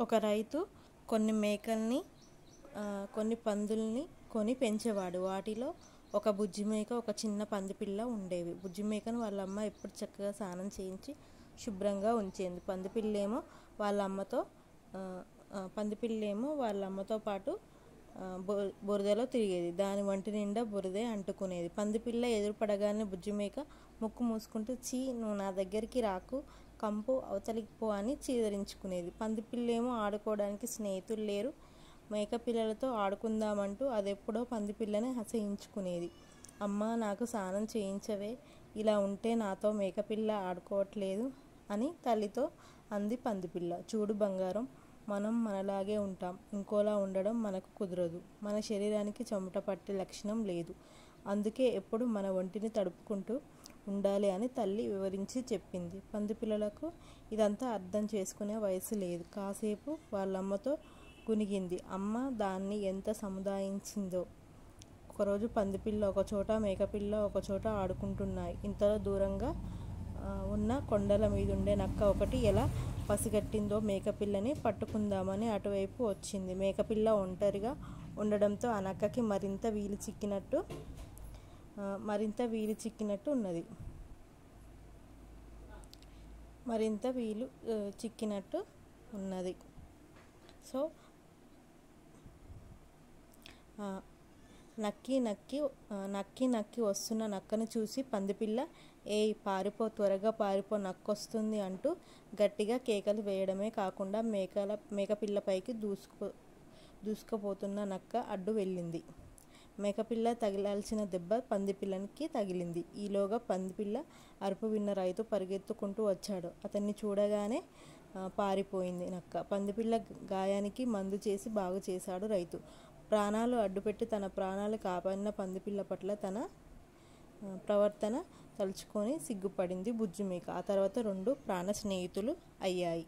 ఒక రైతు కొన్ని మేకల్ని కొన్ని పందుల్ని కొని పెంచేవాడు. వాటిలో ఒక బుజ్జి మేక, ఒక చిన్న పందిపిల్ల ఉండేవి. బుజ్జి మేకను వాళ్ళ అమ్మ ఎప్పుడు చక్కగా స్నానం చేయించి శుభ్రంగా ఉంచేది. పందిపిల్లేమో వాళ్ళ అమ్మతో పాటు బురదలో తిరిగేది. దాని వంటి నిండా బురదే అంటుకునేది. పందిపిల్ల ఎదురుపడగానే బుజ్జిమేక ముక్కు మూసుకుంటూ, చీ, నువ్వు నా దగ్గరికి రాకు, కంపు, అవతలికి పో అని చీదరించుకునేది. పందిపిల్లేమో ఆడుకోవడానికి స్నేహితులు లేరు, మేకపిల్లలతో ఆడుకుందామంటూ అదెప్పుడో పందిపిల్లని అసహించుకునేది. అమ్మ, నాకు స్నానం చేయించవే, ఇలా ఉంటే నాతో మేకపిల్ల ఆడుకోవట్లేదు అని తల్లితో అంది పందిపిల్ల. చూడు బంగారం, మనం మనలాగే ఉంటాం, ఇంకోలా ఉండడం మనకు కుదరదు. మన శరీరానికి చెమట పట్టే లక్షణం లేదు, అందుకే ఎప్పుడు మన ఒంటిని తడుపుకుంటూ ఉండాలి అని తల్లి వివరించి చెప్పింది. పందిపిల్లలకు ఇదంతా అర్థం చేసుకునే వయసు లేదు. కాసేపు వాళ్ళమ్మతో గునిగింది. అమ్మ దాన్ని ఎంత సముదాయించిందో. ఒకరోజు పందిపిల్ల ఒకచోట, మేకపిల్ల ఒకచోట ఆడుకుంటున్నాయి. ఇంతలో దూరంగా ఉన్న కొండల మీదుండే నక్క ఒకటి ఎలా పసిగట్టిందో మేకపిల్లని పట్టుకుందామని అటువైపు వచ్చింది. మేకపిల్ల ఒంటరిగా ఉండడంతో ఆ నక్కకి మరింత వీలు చిక్కినట్టు ఉన్నది. సో నక్కి వస్తున్న నక్కను చూసి పందిపిల్ల, ఏయ్ పారిపో, త్వరగా పారిపో, నక్కొస్తుంది అంటూ గట్టిగా కేకలు వేయడమే కాకుండా మేకపిల్లపైకి దూసుకుపోతున్న నక్క అడ్డు వెళ్ళింది. మేకపిల్ల తగిలాల్సిన దెబ్బ పందిపిల్లకి తగిలింది. ఈలోగా పందిపిల్ల అరుపు విన్న రైతు పరిగెత్తుకుంటూ వచ్చాడు. అతన్ని చూడగానే పారిపోయింది నక్క. పందిపిల్ల గాయానికి మందు చేసి బాగు చేశాడు రైతు. ప్రాణాలు అడ్డుపెట్టి తన ప్రాణాలు కాపాడిన పందిపిల్ల పట్ల తన ప్రవర్తన తలుచుకొని సిగ్గుపడింది బుజ్జిమేక. ఆ తర్వాత రెండు ప్రాణ స్నేహితులు అయ్యాయి.